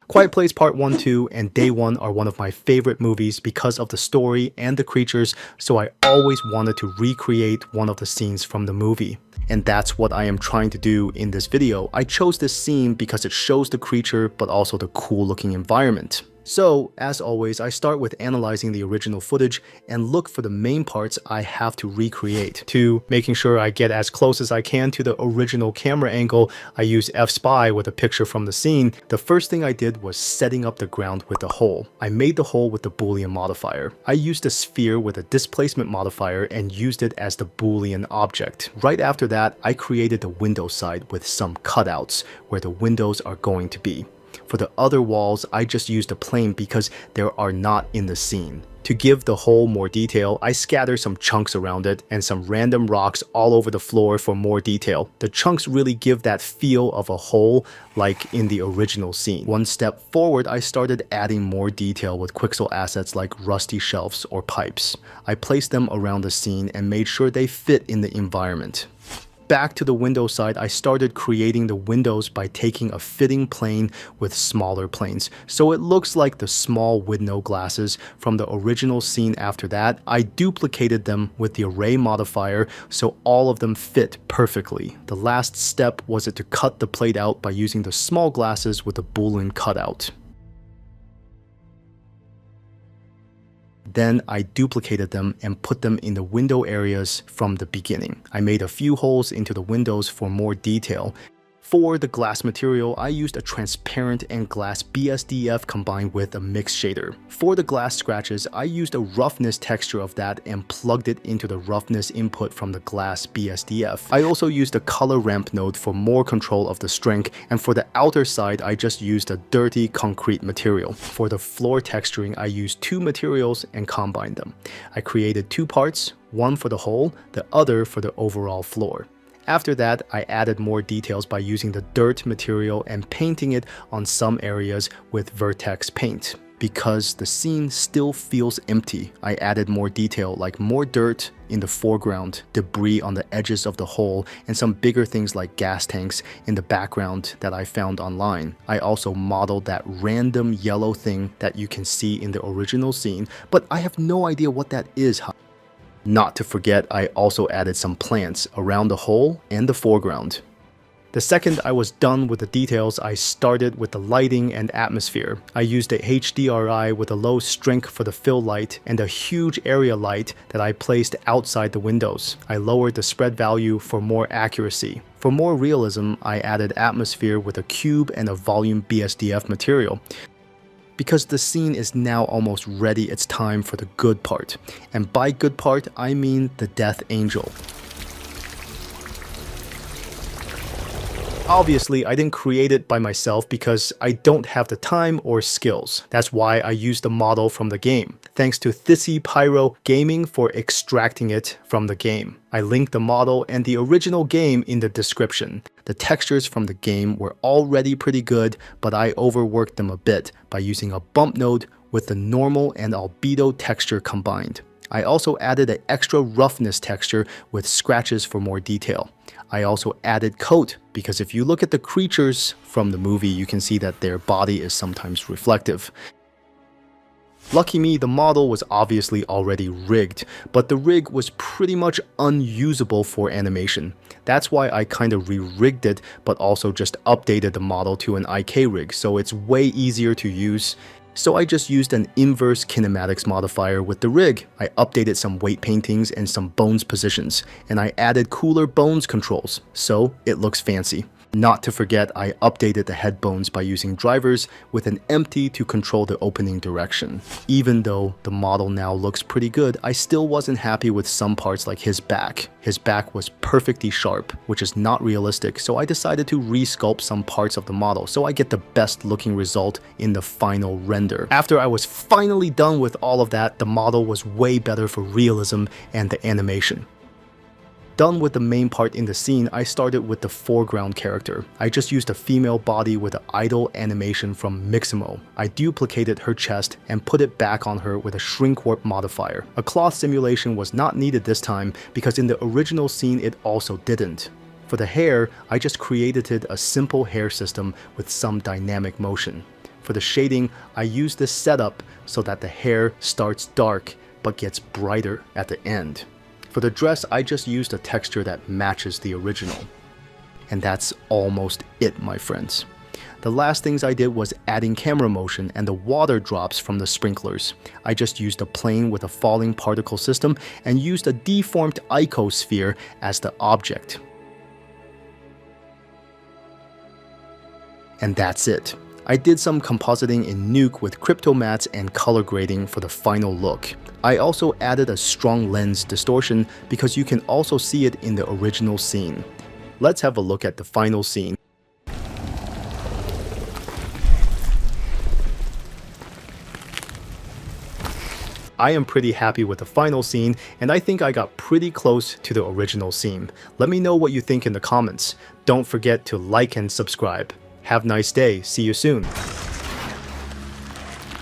Quiet Place Part 1, 2, and Day 1 are one of my favorite movies because of the story and the creatures, so I always wanted to recreate one of the scenes from the movie. And that's what I am trying to do in this video. I chose this scene because it shows the creature but also the cool looking environment. So, as always, I start with analyzing the original footage and look for the main parts I have to recreate. To making sure I get as close as I can to the original camera angle, I use F-Spy with a picture from the scene. The first thing I did was setting up the ground with the hole. I made the hole with the Boolean modifier. I used a sphere with a displacement modifier and used it as the Boolean object. Right after that, I created the window side with some cutouts where the windows are going to be. For the other walls, I just used a plane because there are not in the scene. To give the hole more detail, I scatter some chunks around it and some random rocks all over the floor for more detail. The chunks really give that feel of a hole like in the original scene. One step forward, I started adding more detail with Quixel assets like rusty shelves or pipes. I placed them around the scene and made sure they fit in the environment. Back to the window side, I started creating the windows by taking a fitting plane with smaller planes. So it looks like the small window glasses from the original scene. After that, I duplicated them with the array modifier so all of them fit perfectly. The last step was to cut the plate out by using the small glasses with a Boolean cutout. Then I duplicated them and put them in the window areas from the beginning. I made a few holes into the windows for more detail. For the glass material, I used a transparent and glass BSDF combined with a mix shader. For the glass scratches, I used a roughness texture of that and plugged it into the roughness input from the glass BSDF. I also used a color ramp node for more control of the strength, and for the outer side, I just used a dirty concrete material. For the floor texturing, I used two materials and combined them. I created two parts, one for the hole, the other for the overall floor. After that, I added more details by using the dirt material and painting it on some areas with vertex paint. Because the scene still feels empty, I added more detail like more dirt in the foreground, debris on the edges of the hole, and some bigger things like gas tanks in the background that I found online. I also modeled that random yellow thing that you can see in the original scene, but I have no idea what that is. Not to forget, I also added some plants around the hole and the foreground. The second I was done with the details, I started with the lighting and atmosphere. I used a HDRI with a low strength for the fill light and a huge area light that I placed outside the windows. I lowered the spread value for more accuracy. For more realism, I added atmosphere with a cube and a volume BSDF material. Because the scene is now almost ready, it's time for the good part. And by good part, I mean the Death Angel. Obviously, I didn't create it by myself because I don't have the time or skills. That's why I used the model from the game. Thanks to Thissy Pyro Gaming for extracting it from the game. I linked the model and the original game in the description. The textures from the game were already pretty good, but I overworked them a bit by using a bump node with the normal and albedo texture combined. I also added an extra roughness texture with scratches for more detail. I also added coat because if you look at the creatures from the movie, you can see that their body is sometimes reflective. Lucky me, the model was obviously already rigged, but the rig was pretty much unusable for animation. That's why I kind of re-rigged it, but also just updated the model to an IK rig, so it's way easier to use. So I just used an inverse kinematics modifier with the rig. I updated some weight paintings and some bones positions, and I added cooler bones controls, so it looks fancy. Not to forget, I updated the head bones by using drivers with an empty to control the opening direction. Even though the model now looks pretty good, I still wasn't happy with some parts like his back. His back was perfectly sharp, which is not realistic, so I decided to resculpt some parts of the model so I get the best looking result in the final render. After I was finally done with all of that, the model was way better for realism and the animation. Done with the main part in the scene, I started with the foreground character. I just used a female body with an idle animation from Mixamo. I duplicated her chest and put it back on her with a shrink warp modifier. A cloth simulation was not needed this time because in the original scene it also didn't. For the hair, I just created a simple hair system with some dynamic motion. For the shading, I use this setup so that the hair starts dark but gets brighter at the end. For the dress, I just used a texture that matches the original. And that's almost it, my friends. The last things I did was adding camera motion and the water drops from the sprinklers. I just used a plane with a falling particle system and used a deformed icosphere as the object. And that's it. I did some compositing in Nuke with crypto mats and color grading for the final look. I also added a strong lens distortion because you can also see it in the original scene. Let's have a look at the final scene. I am pretty happy with the final scene, and I think I got pretty close to the original scene. Let me know what you think in the comments. Don't forget to like and subscribe. Have a nice day. See you soon.